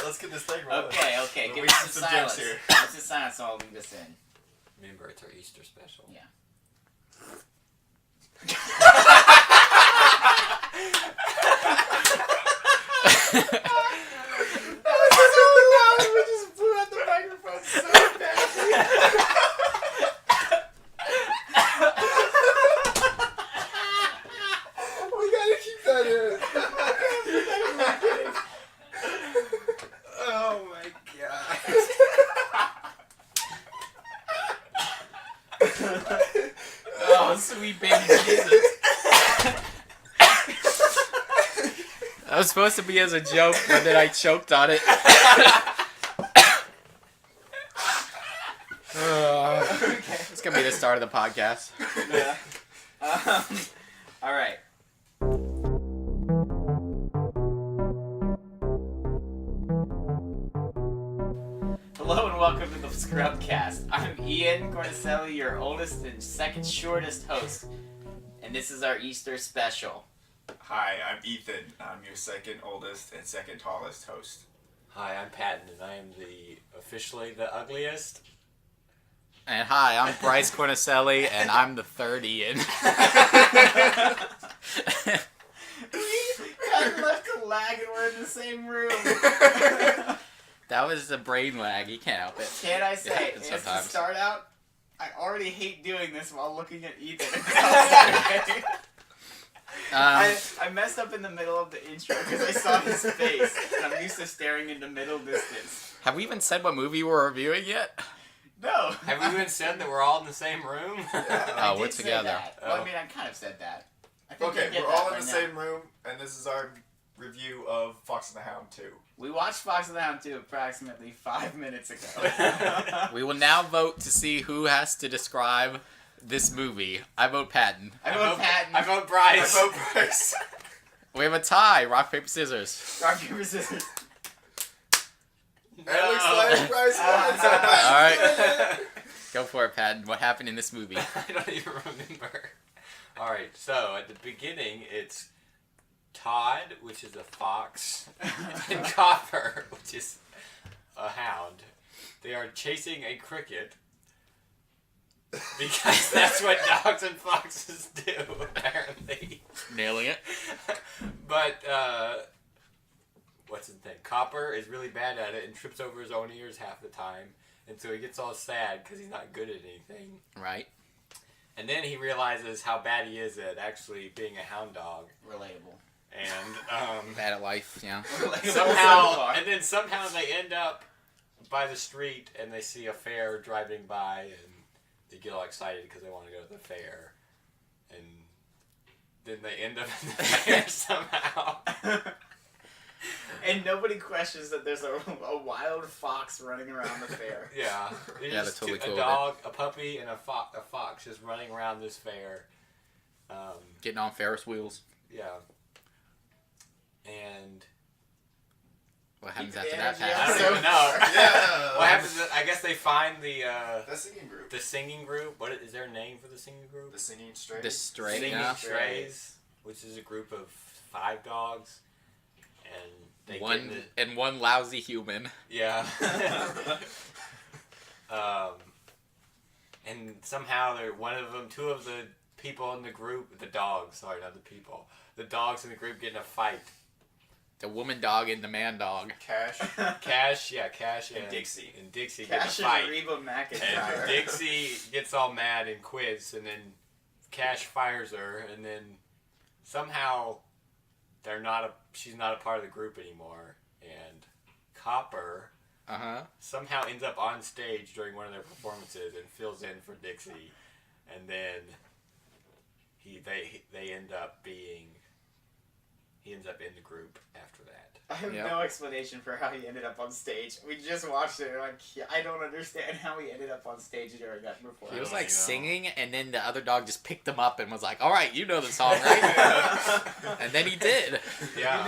let's get this thing rolling. Okay. Give me some silence. Here. Give some silence so I'll leave this in. Remember, it's our Easter special. Yeah. That was so loud. We just blew out the microphone so badly. We gotta keep that in. Oh my god. Oh, sweet baby Jesus. That was supposed to be as a joke, but then I choked on it. It's gonna be the start of the podcast. Yeah. All right. Hello and welcome to the Scrubcast. I'm Ian Cornicelli, your oldest and second shortest host, and this is our Easter special. Hi, I'm Ethan. I'm your second oldest and second tallest host. Hi, I'm Patton, and I am officially the ugliest. And hi, I'm Bryce Cornicelli, and I'm the third Ian. I left a lag and we're in the same room. That was a brain lag. You can't help it. Can I say, It happens as to sometimes. start out, I already hate doing this while looking at Ethan. I messed up in the middle of the intro because I saw his face, and I'm used to staring into middle distance. Have we even said what movie we're reviewing yet? No. Have we even said that we're all in the same room? I Oh, we're did say together. that. Well, I mean, I kind of said that. I think Okay, you get we're that all by in the now. same room, and this is our review of Fox and the Hound 2. We watched Fox and the Hound 2 approximately 5 minutes ago. We will now vote to see who has to describe this movie. I vote Patton. I vote Patton. I vote Bryce. I vote Bryce. We have a tie. Rock, paper, scissors. Rock, paper, scissors. It looks like Bryce wins. Alright. Go for it, Patton. What happened in this movie? I don't even remember. Alright, so at the beginning, it's Todd, which is a fox, and Copper, which is a hound. They are chasing a cricket because that's what dogs and foxes do, apparently. Nailing it. But, what's his name? Copper is really bad at it and trips over his own ears half the time. And so he gets all sad because he's not good at anything. Right. And then he realizes how bad he is at actually being a hound dog. Relatable. And Bad at life, yeah. somehow they end up by the street and they see a fair driving by and they get all excited because they want to go to the fair. And then they end up in the fair somehow. And nobody questions that there's a wild fox running around the fair. Yeah. Yeah, they're Just totally cool a with dog, a puppy, and a fox just running around this fair. Getting on Ferris wheels. Yeah. And What happens Keep after the that, energy I Patton? don't even know. Yeah. What happens? I guess they find the singing group. the singing group. What is there a name for the singing group? The singing strays. The stray, Singing yeah. Strays, which is a group of 5 dogs, and they One get in and one lousy human. yeah. And somehow two of the people in the group, the dogs, sorry, not the people, the dogs in the group get in a fight. The woman dog and the man dog. Cash. Cash and Dixie. And Dixie Cash get in a fight. and Reba And McEntire. Dixie gets all mad and quits, and then Cash fires her, and then somehow she's not a part of the group anymore, and Copper somehow ends up on stage during one of their performances and fills in for Dixie, and then he ends up in the group after that. I have Yep. no explanation for how he ended up on stage. We just watched it and I don't understand how he ended up on stage during that performance. He was don't like know. singing, and then the other dog just picked him up and was like, "All right, you know the song, right?" And then he did. Yeah.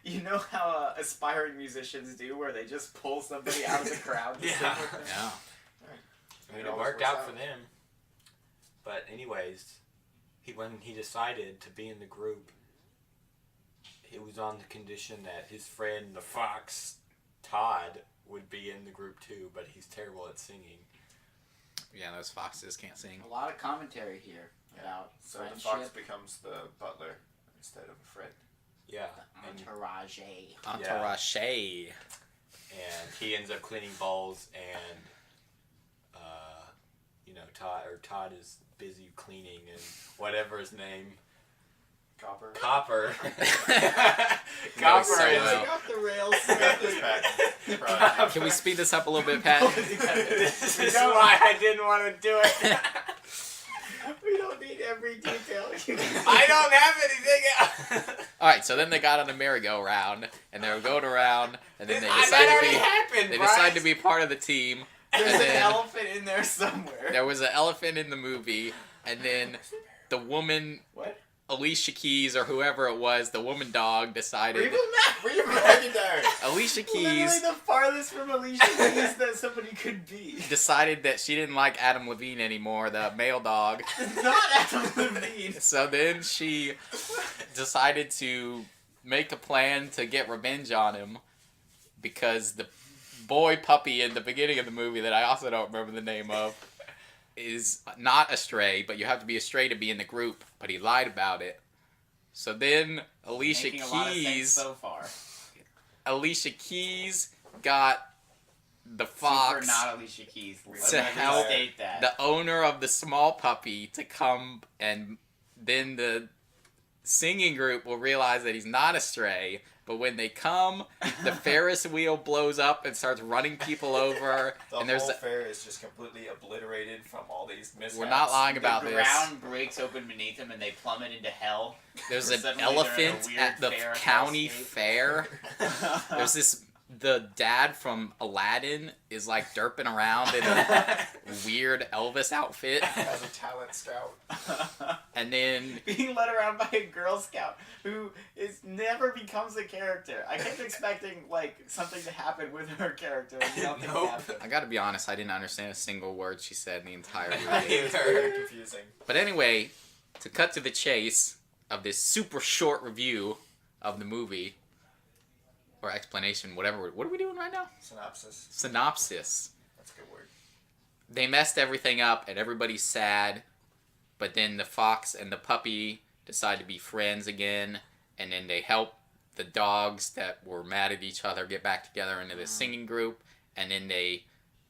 You know how aspiring musicians do, where they just pull somebody out of the crowd. To Yeah. sing with them? Yeah. I mean, It it always worked works out out. for them. But anyways, when he decided to be in the group, it was on the condition that his friend, the fox, Todd would be in the group too, but he's terrible at singing. Yeah, those foxes can't sing. A lot of commentary here about So the friendship, fox becomes the butler instead of a friend. Yeah, and entourage. Entourage. he ends up cleaning bowls, and Todd is busy cleaning, and whatever his name, Copper. Copper. Copper So is. well. Off the rails. Got this back. Probably. Can we speed this up a little bit, Pat? This is why I didn't want to do it. We don't need every detail. I don't have anything else. All right, so then they got on a merry-go-round, and they were going around, and then they That decided to already be. happened, They Bryce. decided to be part of the team. There's And an then elephant in there somewhere. there was an elephant in the movie, and then the woman, What? Alicia Keys or whoever it was, the woman dog decided. Reba McIntyre. Alicia Literally Keys the farthest from Alicia Keys that somebody could be. decided that she didn't like Adam Levine anymore, the male dog. It's not Adam Levine. So then she decided to make a plan to get revenge on him because the boy puppy in the beginning of the movie that I also don't remember the name of is not a stray, but you have to be a stray to be in the group, but he lied about it. So then Alicia Making a lot of sense Keys so far. Alicia Keys got the fox, Super not Alicia Keys. To Let me help restate that. the owner of the small puppy, to come, and then the singing group will realize that he's not a stray. But when they come, the Ferris wheel blows up and starts running people over, The and there's whole fair is just completely obliterated from all these mishaps. we're not lying about the this. ground breaks open beneath them and they plummet into hell. There's an Suddenly they're in a elephant weird at the fair county hellscape. fair. There's the dad from Aladdin is like derping around in a weird Elvis outfit, As a talent scout. and then being led around by a Girl Scout who never becomes a character. I kept expecting like something to happen with her character and nothing Nope. happened. I gotta be honest, I didn't understand a single word she said in the entire movie. It's very confusing. But anyway, to cut to the chase of this super short review of the movie, or explanation, whatever. What are we doing right now? Synopsis. Synopsis. That's a good word. They messed everything up and everybody's sad, but then the fox and the puppy decide to be friends again, and then they help the dogs that were mad at each other get back together into this singing group, and then they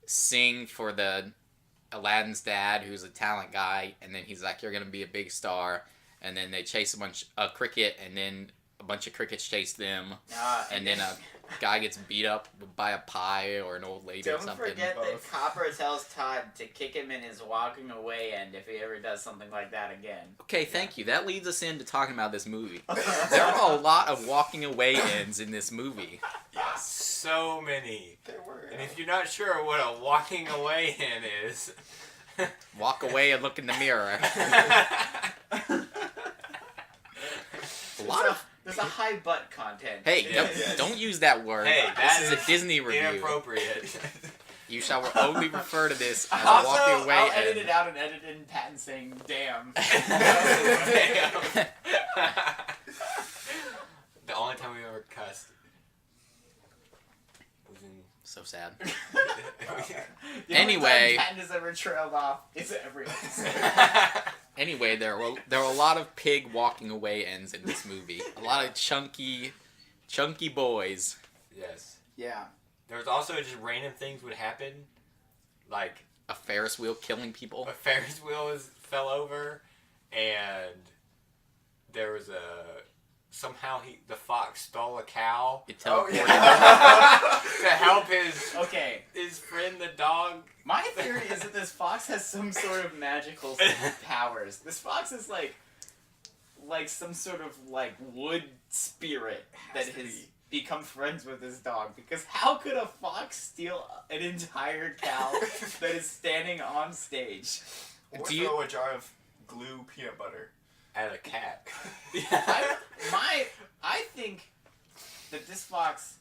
sing for the Aladdin's dad, who's a talent guy, and then he's like, you're gonna be a big star, and then they chase a cricket, and then a bunch of crickets chase them, and then a guy gets beat up by a pie or an old lady or Don't something. forget that Both. Copper tells Todd to kick him in his walking away end if he ever does something like that again. Okay, thank you. That leads us into talking about this movie. There are a lot of walking away ends in this movie. Yes. So many. There were. And if you're not sure what a walking away in is, Walk away and look in the mirror. A lot of There's a high butt content. hey, Yeah. don't use that word. hey, that this is a Disney review. inappropriate. You shall only refer to this as a Also, walking away I'll edit end. it out and edit in Patton saying "damn." Damn. The only time we ever cussed was in. So sad. The Anyway. only time Patton has ever trailed off is every episode. Anyway, there were a lot of pig walking away ends in this movie. A lot of chunky boys. Yes. Yeah. There was also just random things would happen, like A Ferris wheel killing people. a Ferris wheel fell over, and there was somehow the fox stole a cow It Oh, teleported. yeah. to help his Okay. friend the dog. My theory is that this fox has some sort of magical powers. This fox is like some sort of like wood spirit that Has to has be. become friends with his dog. Because how could a fox steal an entire cow that is standing on stage? Or Do you- throw a jar of glue peanut butter. At a cat. I think that this fox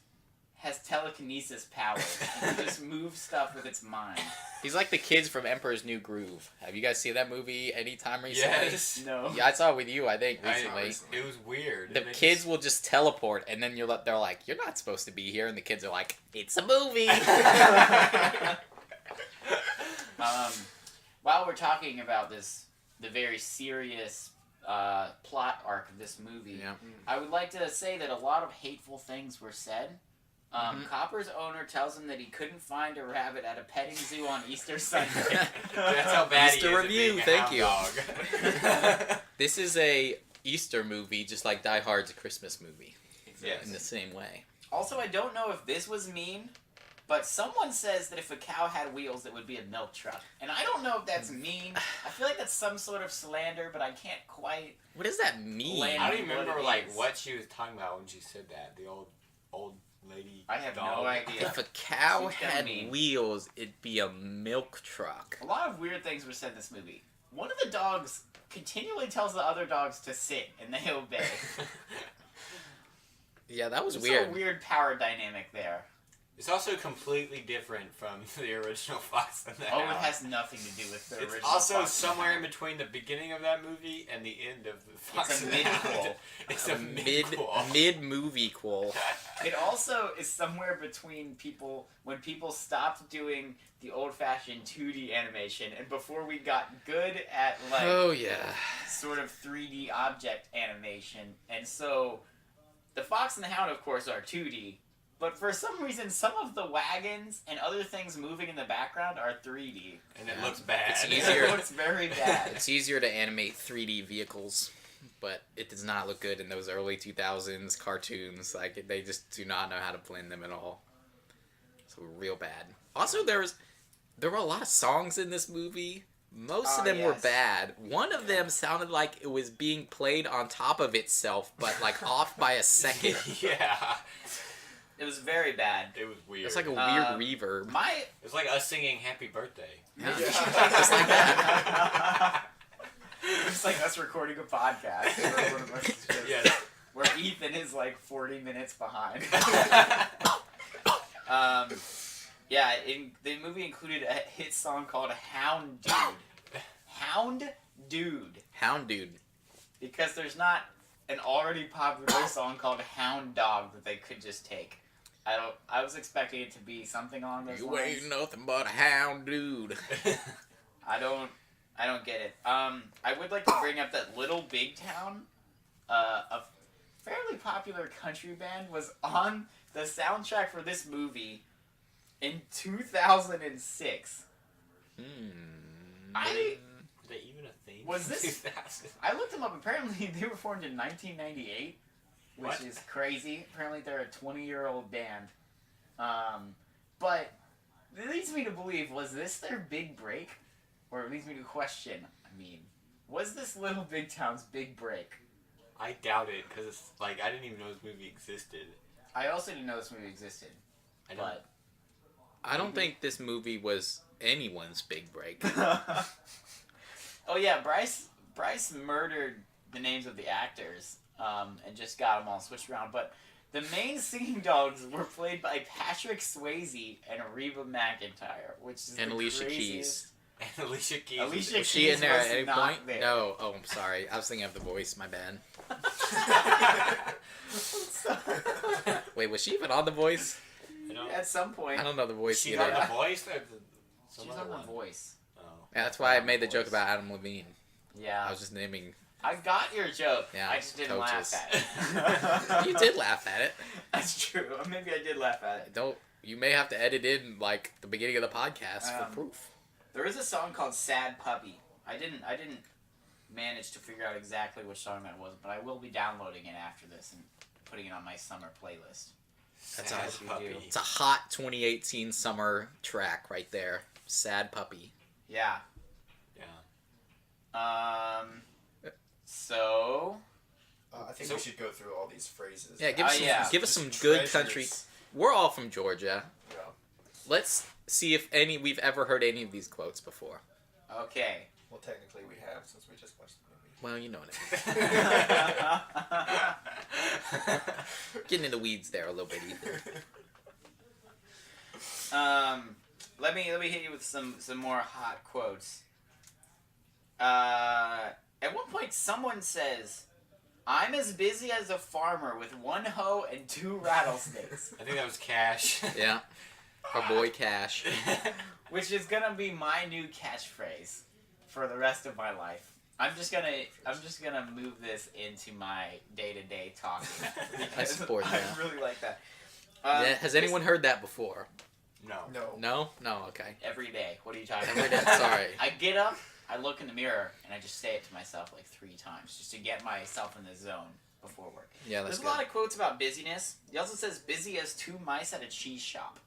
has telekinesis power and can just move stuff with its mind. He's like the kids from Emperor's New Groove. Have you guys seen that movie anytime recently? Yes. No. Yeah, I saw it with you, I think, I- recently. It was weird. The And it kids will just teleport, and then they're like, "You're not supposed to be here," and the kids are like, "It's a movie." While we're talking about this, the very serious plot arc of this movie, Yeah. I would like to say that a lot of hateful things were said. Copper's owner tells him that he couldn't find a rabbit at a petting zoo on Easter Sunday. That's how bad Easter he is review, at being a thank hound you. dog. This is a Easter movie, just like Die Hard's a Christmas movie, Yes. in the same way. Also, I don't know if this was mean, but someone says that if a cow had wheels, it would be a milk truck. And I don't know if that's mean. I feel like that's some sort of slander, but I can't quite... What does that mean? Land- I don't even What remember it like is. what she was talking about when she said that. The old lady. I have dog. no idea. If a cow She's gonna had mean. wheels, it'd be a milk truck. A lot of weird things were said in this movie. One of the dogs continually tells the other dogs to sit, and they obey. Yeah, that was There's weird. a weird power dynamic there. It's also completely different from the original Fox and the Oh, it Hound. has nothing to do with the It's original. also Fox and somewhere in Hound. between the beginning of that movie and the end of the Fox It's a and the Hound. mid-quel. It's a mid mid-quel. movie quel. It also is somewhere between when people stopped doing the old-fashioned 2D animation and before we got good at like Oh yeah. sort of 3D object animation. And so the Fox and the Hound, of course, are 2D. But for some reason, some of the wagons and other things moving in the background are 3D. And it Yeah. looks bad. It's easier. It looks very bad. It's easier to animate 3D vehicles, but it does not look good in those early 2000s cartoons. Like they just do not know how to blend them at all. So real bad. Also, there were a lot of songs in this movie. Most of Oh, them were yes. bad. One of them sounded like it was being played on top of itself, but like off by a second. Yeah. It was very bad. It was weird. It's like a weird reverb. My It's like us singing Happy Birthday. Yeah. Yeah. Just like that. it's like us recording a podcast. Where one of us is just- Yeah. Where Ethan is like 40 minutes behind. Yeah, the movie included a hit song called Hound Dude. Hound Dude. Hound Dude. Because there's not an already popular song called Hound Dog that they could just take. I was expecting it to be something along those You lines. ain't nothing but a hound dude. I don't get it. I would like to bring up that Little Big Town, a fairly popular country band, was on the soundtrack for this movie in 2006. I Is that even a thing? Was this- 2000? I looked them up. Apparently, they were formed in 1998, which What? is crazy. Apparently, they're a 20-year-old band. But it leads me to believe, was this their big break? Or it leads me to question, was this Little Big Town's big break? I doubt it, because it's like, I didn't even know this movie existed. I also didn't know this movie existed. I don't. But I don't think this movie was anyone's big break. oh yeah, Bryce murdered the names of the actors and just got them all switched around. But the main singing dogs were played by Patrick Swayze and Reba McEntire, which is And the Alicia craziest. Keys. And Alicia Keys. Alicia Was she in there was at any not point? there. No. Oh, I'm sorry. I was thinking of The Voice. My bad. Wait, was she even on The Voice? I don't, At some point, I don't know The Voice she either. got The Voice? Or some she's other on one? The Voice. Oh. Yeah, that's why I made the joke about Adam Levine. Yeah, I was just naming. I got your joke. Yeah, I just didn't coaches. laugh at it. You did laugh at it. That's true. Maybe I did laugh at it. Don't. You may have to edit in like the beginning of the podcast for proof. There is a song called "Sad Puppy." I didn't manage to figure out exactly which song that was, but I will be downloading it after this and putting it on my summer playlist. That's Sad how you puppy. do. It's a hot 2018 summer track right there. Sad Puppy. Yeah. Yeah. So I think So- we should go through all these phrases. Yeah, give us some, yeah. give us Just some good treasures. country. We're all from Georgia. Yeah. Let's see if we've ever heard any of these quotes before. okay. Well, technically we have since we just watched the movie. Well, you know what I mean. Getting in the weeds there a little bit, Ethan. let me hit you with some more hot quotes. At one point, someone says, "I'm as busy as a farmer with one hoe and 2 rattlesnakes," I think that was Cash. Yeah. Our boy Cash. which is gonna be my new catchphrase for the rest of my life. I'm just gonna move this into my day-to-day talking. I support I that. really like that. Yeah, has anyone heard that before? No. No. No? No, okay. Every day. What are you talking Every about? day, sorry. I get up, I look in the mirror, and I just say it to myself like 3 times just to get myself in the zone before work. Yeah, that's There's good. a lot of quotes about busyness. He also says busy as 2 mice at a cheese shop,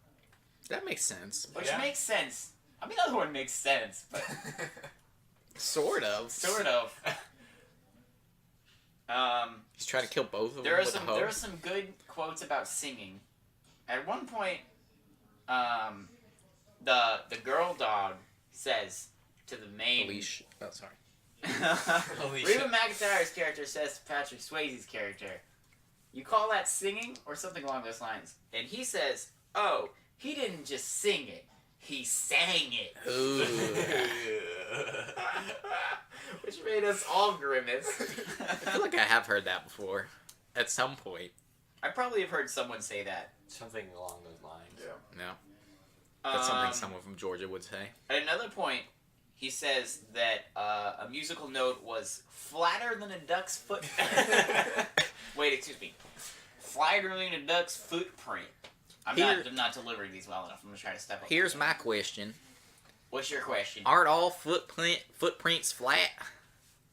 That makes sense. which Yeah. makes sense. I mean, the other one makes sense, but Sort of. sort of. He's trying to kill both of There them are with some a hoe. there are some good quotes about singing. At one point, the girl dog says to the main Leash. Oh, sorry. Holy Reba shit. McEntire's character says to Patrick Swayze's character, "You call that singing?" or something along those lines. And he says, "Oh, he didn't just sing it, he sang it." Ooh. Which made us all grimace. I feel like I have heard that before. At some point. I probably have heard someone say that. Something along those lines. Yeah. No. That's something Um, someone from Georgia would say. At another point, he says that a musical note was flatter than a duck's foot. Wait, excuse me. Flatter than a duck's footprint. I'm not delivering these well enough. I'm gonna try to step up. Here's my question. What's your question? Aren't all footprints flat?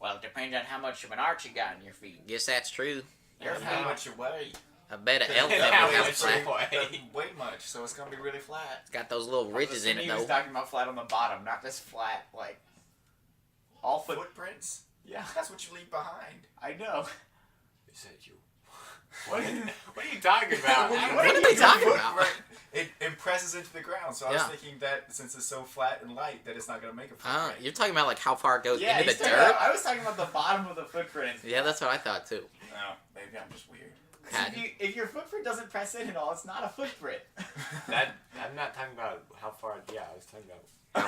Well, it depends on how much of an arch you got in your feet. Guess that's true. Your How feet. much you weigh? I bet an Yeah, elephant how would have much flat. you weigh. Doesn't weigh much, so it's gonna be really flat. It's got those little ridges in it He was though. talking about flat on the bottom, not just flat, like all foot. Footprints? Yeah, That's what you leave behind. I know. Is it you? What are you talking about? What are they talking about? Footprint, it impresses into the ground. So I was Yeah. thinking that since it's so flat and light, that it's not gonna make a Ah, footprint. you're talking about like how far it goes Yeah, into he's the talking dirt? about- I was talking about the bottom of the footprint. Yeah, that's what I thought too. No, maybe I'm just weird. Pat. If your footprint doesn't press in at all, it's not a footprint. That I'm not talking about how far. Yeah, I was talking about. How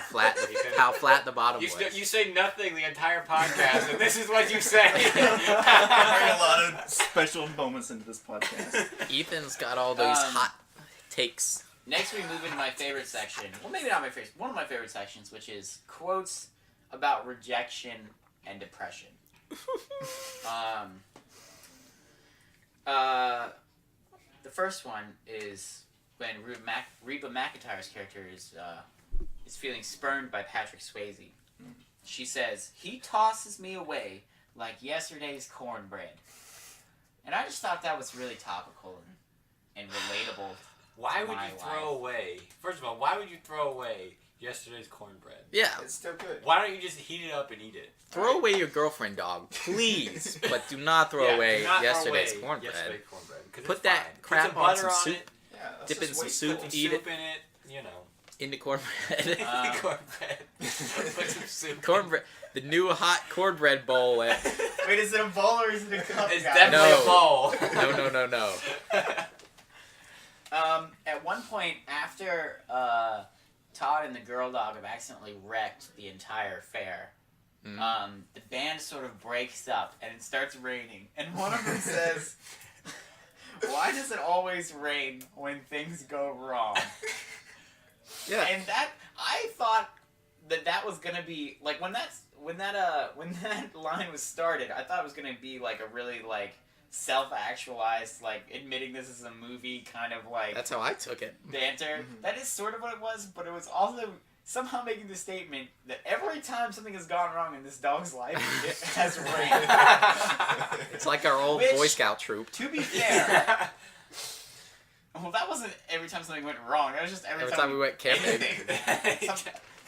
flat the bottom You, was. you say nothing the entire podcast, and this is what you say. Bring a lot of special moments into this podcast. Ethan's got all those Um, hot takes. Next, we move into my favorite section. Well, maybe not my favorite. One of my favorite sections, which is quotes about rejection and depression. The first one is when Reba McEntire's character is feeling spurned by Patrick Swayze. She says, "He tosses me away like yesterday's cornbread," and I just thought that was really topical and relatable. Why would My you throw away? First of all, why would you throw away yesterday's cornbread? Yeah, It's still good. Why don't you just heat it up and eat it? throw away your girlfriend, dog, please, but do not throw Yeah, away do not throw yesterday's away cornbread. Yesterday's cornbread. 'Cause Put it's that fine. Put crap some on butter some on soup. it. Yeah, that's Dip just in some wasteful. soup, Put some eat soup in it. You know. Into cornbread. Cornbread. Put some soup. Cornbread. The new hot cornbread bowl. At, Wait, is it a bowl or is it a cup? It's guys? definitely No. a bowl. no. At one point, after Todd and the girl dog have accidentally wrecked the entire fair, Mhm. the band sort of breaks up and it starts raining. And one of them says, "Why does it always rain when things go wrong?" Yeah. And that I thought that was gonna be like when that line was started, I thought it was gonna be like a really like self-actualized, like admitting this is a movie kind of like That's how I took it. banter. Mhm. That is sort of what it was, but it was also somehow making the statement that every time something has gone wrong in this dog's life, it has rained. It's like our old Which- Boy Scout troop. To be fair, well, that wasn't every time something went wrong. That was just every Every time we went camping.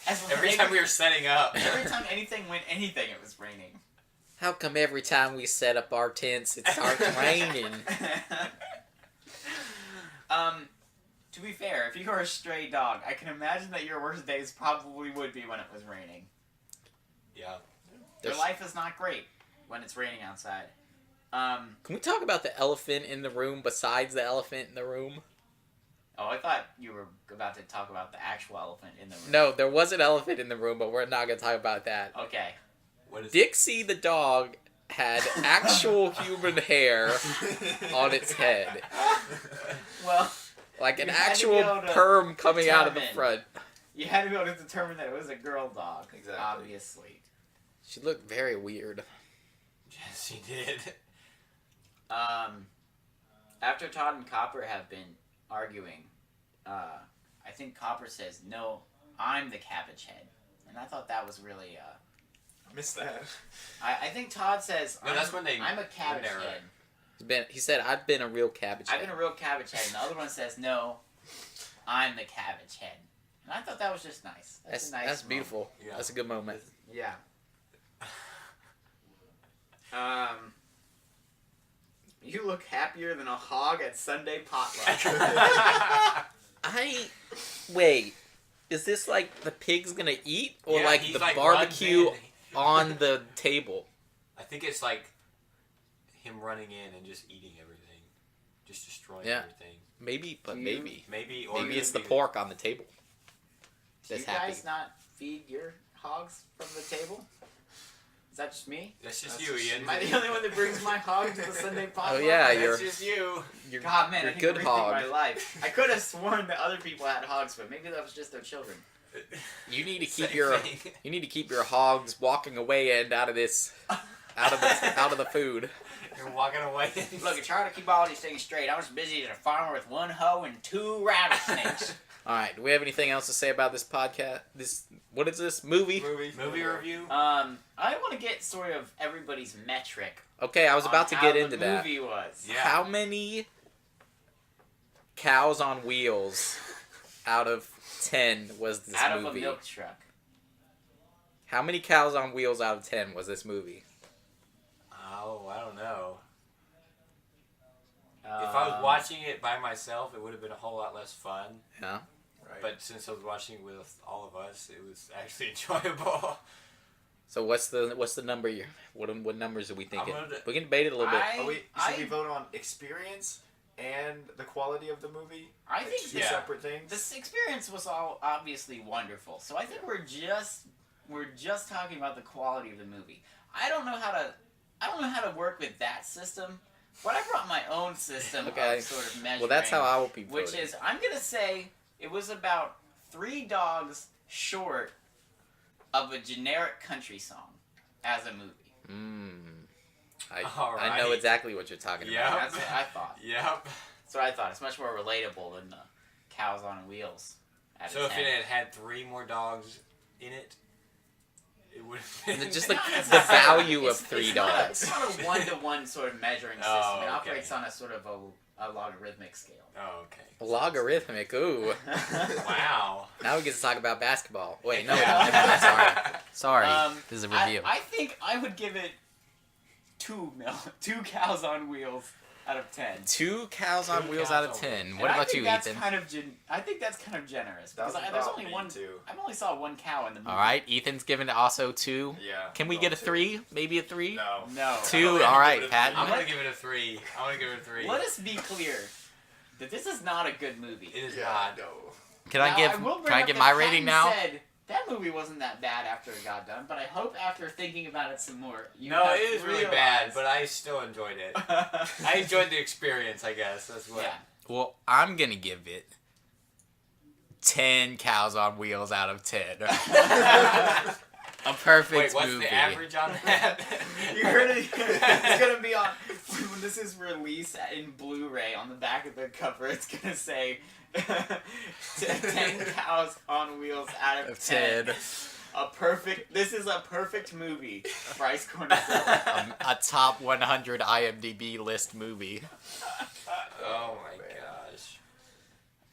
Every time we were setting up. Every time anything went anything, it was raining. How come every time we set up our tents, it starts raining? To be fair, if you were a stray dog, I can imagine that your worst days probably would be when it was raining. Yeah. Your life is not great when it's raining outside. Can we talk about the elephant in the room besides the elephant in the room? Oh, thought you were about to talk about the actual elephant in the room. No, there was an elephant in the room, but we're not gonna talk about that. Okay. What is Dixie the dog had actual human hair on its head. Well, Like an You had to actual be able to perm coming out of the determine. front. you had to be able to determine that it was a girl dog. Exactly. Obviously. She looked very weird. Yes, he did. After Todd and Copper have been arguing, I think Copper says, "No, I'm the cabbage head," and I thought that was really. I missed that. I think Todd says, No, that's when they- I'm a cabbage when they're- head. He said, "I've been a real cabbage I've head." been a real cabbage head, and the other one says, "No, I'm the cabbage head." And I thought that was just nice. That's a nice that's moment. beautiful. Yeah. That's a good moment. Yeah. You look happier than a hog at Sunday potluck. Wait. Is this like the pig's gonna eat, or Yeah, like he's, the like, barbecue runs in. on the table? I think it's like him running in and just eating everything, just destroying Yeah. everything. Maybe, but Do you- maybe. Maybe, or Maybe it it's could the be- pork on the table. Do you That's happy. guys not feed your hogs from the table? Is that just me? That's just That's you, just Ian. Am I the only one that brings my hog to the Sunday potluck? yeah, That's you're- just you. You're, God, man, you're I a need good to rethink hog. my life. I could have sworn that other people had hogs, but maybe that was just their children. You need to keep Same your thing. you need to keep your hogs walking away and out of this out of the food. You're walking away. Look, it's hard to keep all these things straight. I was busy as a farmer with one hoe and 2 rattlesnakes. All right. Do we have anything else to say about this podcast? What is this movie? Movie review. I want to get sort of everybody's metric. Okay, I was about to on get how into the that. movie was. Yeah. How many cows on wheels out of 10 was this Out of movie? a milk truck. How many cows on wheels out of 10 was this movie? Oh, I don't know. If I was watching it by myself, it would have been a whole lot less fun. Yeah. Right. But since I was watching it with all of us, it was actually enjoyable. So what's the number? What numbers are we thinking? gonna- We can debate it a little bit. should we vote on experience and the quality of the movie? I Like, think two Yeah. separate things. this experience was all obviously wonderful. So I think we're just talking about the quality of the movie. I don't know how to work with that system, but I brought my own system Okay. of sort of measuring. Well, that's how I will be voting. Which is, I'm gonna say it was about 3 dogs short of a generic country song as a movie. I know Alright. exactly what you're talking Yeah. about. That's what I thought. Yep. That's what I thought. It's much more relatable than the cows on wheels. Out of So if 10. it had 3 more dogs in it, it would have been Just Not the necessarily. value of It's 3 not a- dogs. It's not a one-to-one sort of measuring system. Oh, It okay. operates on a sort of a logarithmic scale. Oh, okay. Logarithmic. Ooh. Wow. Now we get to talk about basketball. Wait, no, Yeah. never mind. Sorry. This is a review. I think I would give it 2 cows on wheels out of 10. 2 cows on 2 wheels cows out of on 10. And What I about think you, that's Ethan? I think that's kind of generous because That's there's about only me, one. too. I've only saw 1 cow in the movie. All right, Ethan's giving it also 2. Yeah. Can we vote get a two. 3? Maybe a 3? No. No. 2. I'm All gonna right, give it a Pat. 3. I'm gonna give it a 3. I'm gonna give it a 3. Let us be clear that this is not a good movie. It is Yeah, not. no. Can I Now, give will bring Can I up give that my rating Patton now? Said, that movie wasn't that bad after it got done, but I hope after thinking about it some more, you No, have it is really bad, realized- but I still enjoyed it. I enjoyed the experience, I guess. That's what. Yeah. Well, I'm going to give it 10 cows on wheels out of 10. A perfect Wait, what's movie. the average on that? You heard it. It's gonna be on when this is released in Blu-ray. On the back of the cover, it's gonna say 10 cows on wheels out of 10. This is a perfect movie. Bryce Cornell. A top 100 IMDb list movie. Oh my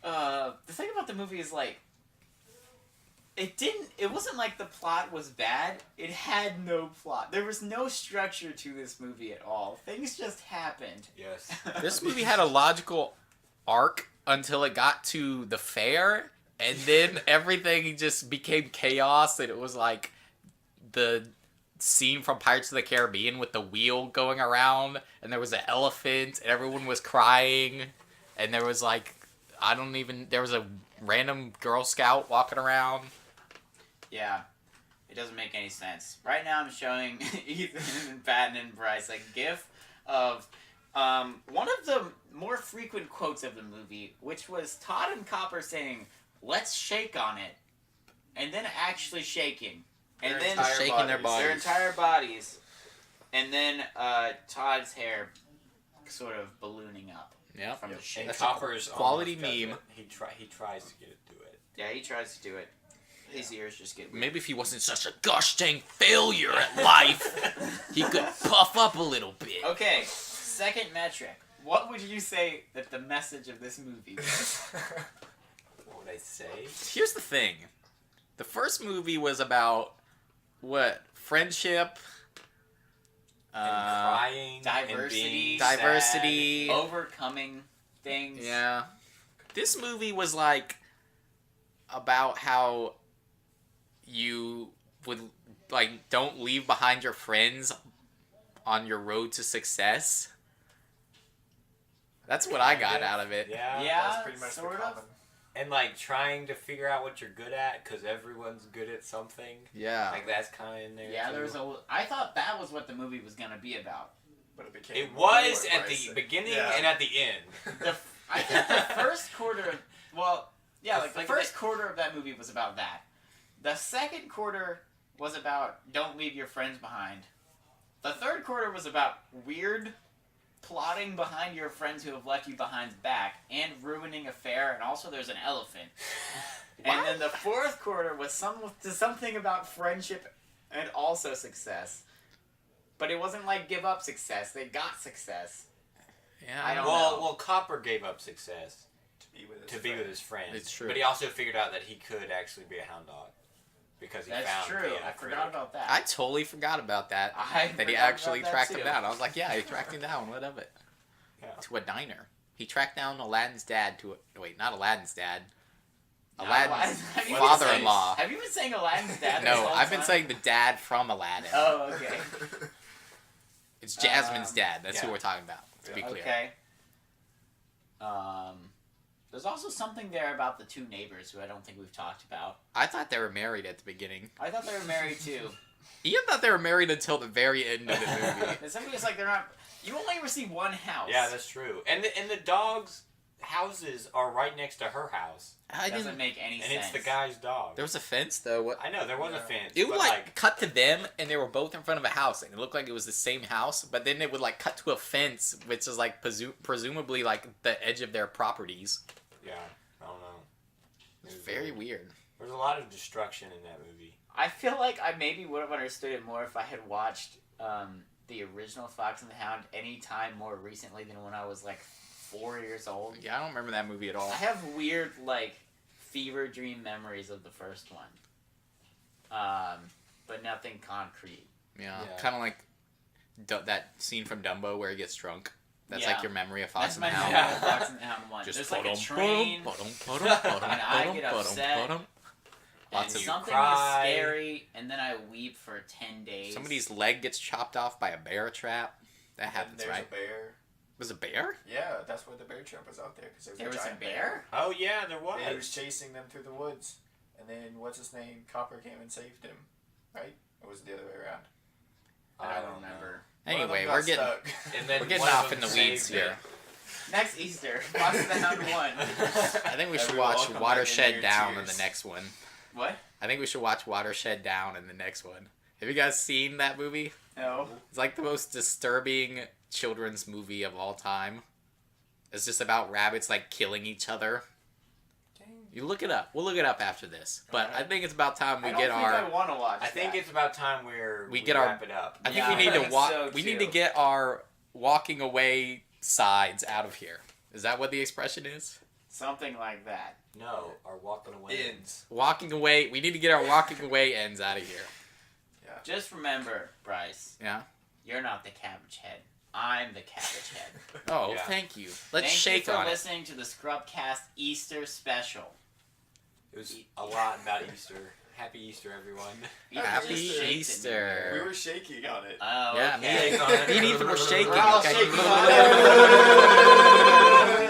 gosh. The thing about the movie is like, it wasn't like the plot was bad. It had no plot. There was no structure to this movie at all. Things just happened. Yes. This movie had a logical arc until it got to the fair, and then everything just became chaos, and it was like the scene from Pirates of the Caribbean with the wheel going around, and there was an elephant, and everyone was crying, and there was like I don't even. There was a random Girl Scout walking around. Yeah. It doesn't make any sense. Right now I'm showing Ethan and Patton and Bryce a gif of one of the more frequent quotes of the movie, which was Todd and Copper saying, "Let's shake on it," and then actually shaking. And Their then entire shaking their bodies. Their entire bodies. And then Todd's hair sort of ballooning up Yeah. from the shake. And That's a Copper's quality almost does meme. it. He tries to get it to it. Yeah, he tries to do it. His ears just get weird. Maybe if he wasn't such a gosh dang failure at life, he could puff up a little bit. Okay, second metric. What would you say that the message of this movie is? What would I say? Here's the thing. The first movie was about, what? Friendship? And crying. diversity, And being Diversity. Overcoming things. Yeah. This movie was like about how you would like don't leave behind your friends on your road to success. That's what I got out of it. Yeah. Yeah, That's pretty much sort the of. common. And like trying to figure out what you're good at because everyone's good at something. Yeah. Like that's kind of in there. Yeah, too. there was a. I thought that was what the movie was gonna be about. But it became. It more was and more at the Bryce. beginning Yeah. and at the end. I think the first quarter. Well, yeah, like the Like first quarter of that movie was about that. The second quarter was about don't leave your friends behind. The third quarter was about weird plotting behind your friends who have left you behind's back and ruining a fair, and also there's an elephant. And then the fourth quarter was something about friendship and also success. But it wasn't like give up success. They got success. Yeah. I don't well, know. well, Copper gave up success To be with his friends. It's true. But he also figured out that he could actually be a hound dog because he That's found true. being a I forgot critic. about that. I totally forgot about that. I That he forgot actually about that tracked too. him down. I was like, yeah, he tracked him down. What of it? Yeah. To a diner. He tracked down Aladdin's dad to a... Wait, not Aladdin's dad. No, Aladdin's Have you been father-in-law. saying- Have you been saying Aladdin's dad? this No, whole I've been time? saying the dad from Aladdin. Oh, okay. It's Jasmine's dad. That's who yeah. we're talking about. To be clear. Okay. There's also something there about the two neighbors who I don't think we've talked about. I thought they were married at the beginning. I thought they were married too. Ian thought they were married until the very end of the movie. And somebody was like, they're not. You only ever see one house. Yeah, that's true. And the dog's houses are right next to her house, I doesn't didn't. make any and sense. it's the guy's dog. There was a fence though. What? I know there was a Yeah. fence. It would but like cut to them, and they were both in front of a house, and it looked like it was the same house. But then it would like cut to a fence, which is like presumably like the edge of their properties. yeah, I don't know. It's It was very weird. weird. There's a lot of destruction in that movie. I feel like I maybe would have understood it more if I had watched the original Fox and the Hound any time more recently than when I was like 4 years old. Yeah, I don't remember that movie at all. I have weird like fever dream memories of the first one, but nothing concrete. Yeah, Yeah. kind of like that scene from Dumbo where he gets drunk. That's Yeah. like your memory of Fox That's and my the memory Hound. of Fox and the Hound one. Just There's like a ba-dum, train. ba-dum, ba-dum, ba-dum, And I ba-dum, get ba-dum, upset. ba-dum. And Lots of- something cry. was scary, and then I weep for 10 days. Somebody's leg gets chopped off by a bear trap. That And happens, there's right? a bear. Was a bear? Yeah, that's where the bear trap was out there. Cause There was a giant bear? Oh yeah, there was. And he was chasing them through the woods. And then, what's his name? Copper came and saved him. Right? Or was it the other way around? I don't remember. One of them Anyway, got we're getting stuck. And then we're getting one of off in them the weeds saved here. Next Easter, Fox and the Hound 1. I think we should Everyone will watch come back Watershed in your Down in tears. the next one. What? I think we should watch Watershed Down in the next one. Have you guys seen that movie? No. It's like the most disturbing children's movie of all time. It's just about rabbits like killing each other. Dang. You look it up. We'll look it up after this. But I Alright. think it's about time we I don't get think our. I want to watch I think that. it's about time we get our- wrap it up. I think Yeah, we need I to think walk. so, we need too. to get our walking away sides out of here. Is that what the expression is? Something like that. No, our walking away. Ends. Walking away. We need to get our walking away ends out of here. Just remember, Bryce, Yeah. you're not the cabbage head. I'm the cabbage head. Oh, Yeah. thank you. Let's Thank shake you for on it. listening to the Scrubcast Easter special. It was a lot about Easter. Happy Easter, everyone. You Happy just shaked it, Easter. We were shaking on it. Oh, Yeah, okay. Shake on it. me and Ethan were shaking. We're all okay? shaking on it.